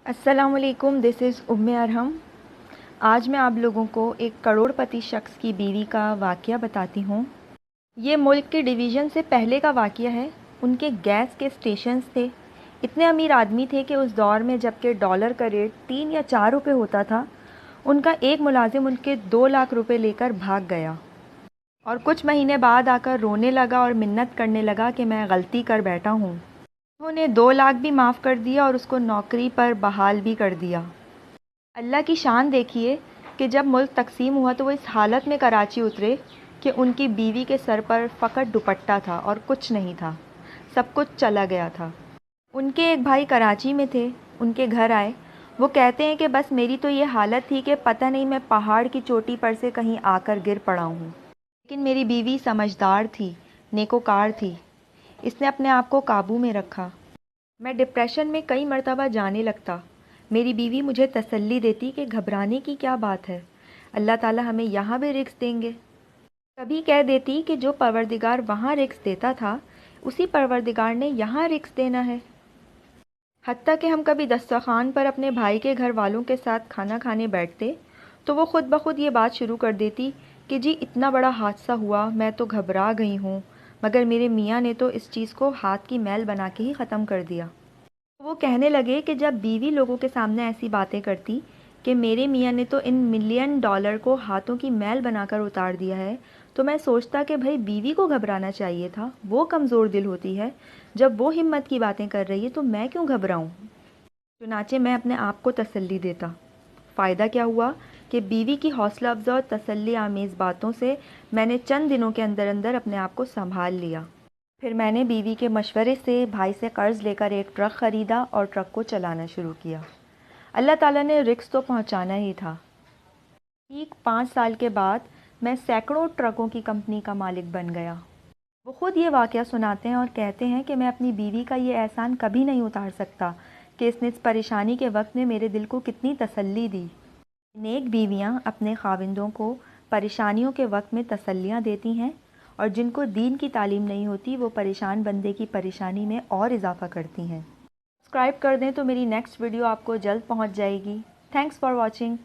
अस्सलाम वालेकुम, this is उम्मे अरहम। आज मैं आप लोगों को एक करोड़पति शख्स की बीवी का वाक़या बताती हूँ। ये मुल्क के डिवीज़न से पहले का वाक़या है। उनके गैस के स्टेशंस थे। इतने अमीर आदमी थे कि उस दौर में जबकि डॉलर का रेट 3 या 4 रुपए होता था, उनका एक मुलाजिम उनके 2 लाख रुपए लेकर भाग गया और कुछ महीने बाद आकर रोने लगा और मिन्नत करने लगा कि मैं गलती कर बैठा हूँ। उन्होंने 2 लाख भी माफ़ कर दिया और उसको नौकरी पर बहाल भी कर दिया। अल्लाह की शान देखिए कि जब मुल्क तकसीम हुआ तो वो इस हालत में कराची उतरे कि उनकी बीवी के सर पर फ़कत दुपट्टा था और कुछ नहीं था, सब कुछ चला गया था। उनके एक भाई कराची में थे, उनके घर आए। वो कहते हैं कि बस मेरी तो ये हालत थी कि पता नहीं मैं पहाड़ की चोटी पर से कहीं आकर गिर पड़ा हूँ। लेकिन मेरी बीवी समझदार थी, नेकोकार थी। इसने अपने आप को काबू में रखा। मैं डिप्रेशन में कई मर्तबा जाने लगता। मेरी बीवी मुझे तसल्ली देती कि घबराने की क्या बात है, अल्लाह ताला हमें यहाँ भी रिस्क देंगे। कभी कह देती कि जो परवरदिगार वहाँ रिस्क देता था, उसी परवरदिगार ने यहाँ रिस्क देना है। हत्ता कि हम कभी दस्तरखान पर अपने भाई के घर वालों के साथ खाना खाने बैठते तो वो खुद ब खुद ये बात शुरू कर देती कि जी इतना बड़ा हादसा हुआ, मैं तो घबरा गई हूँ, मगर मेरे मियाँ ने तो इस चीज़ को हाथ की मैल बना के ही ख़त्म कर दिया। वो कहने लगे कि जब बीवी लोगों के सामने ऐसी बातें करती कि मेरे मियाँ ने तो इन मिलियन डॉलर को हाथों की मैल बनाकर उतार दिया है, तो मैं सोचता कि भाई बीवी को घबराना चाहिए था, वो कमज़ोर दिल होती है। जब वो हिम्मत की बातें कर रही है तो मैं क्यों घबराऊं। चुनाचे मैं अपने आप को तसल्ली देता। फ़ायदा क्या हुआ कि बीवी की हौसला अफजा और तसल्ली आमेज़ बातों से मैंने चंद दिनों के अंदर अंदर अपने आप को संभाल लिया। फिर मैंने बीवी के मशवरे से भाई से कर्ज़ लेकर एक ट्रक ख़रीदा और ट्रक को चलाना शुरू किया। अल्लाह ताला ने रिस्क तो पहुंचाना ही था। ठीक 5 साल के बाद मैं सैकड़ों ट्रकों की कंपनी का मालिक बन गया। वो ख़ुद ये वाक़या सुनाते हैं और कहते हैं कि मैं अपनी बीवी का ये एहसान कभी नहीं उतार सकता कि इसने इस परेशानी के वक्त में मेरे दिल को कितनी तसल्ली दी। नेक बीवियाँ अपने खाविंदों को परेशानियों के वक्त में तसल्लियाँ देती हैं, और जिनको दीन की तालीम नहीं होती वो परेशान बंदे की परेशानी में और इजाफ़ा करती हैं। सब्सक्राइब कर दें तो मेरी नेक्स्ट वीडियो आपको जल्द पहुंच जाएगी। Thanks for watching.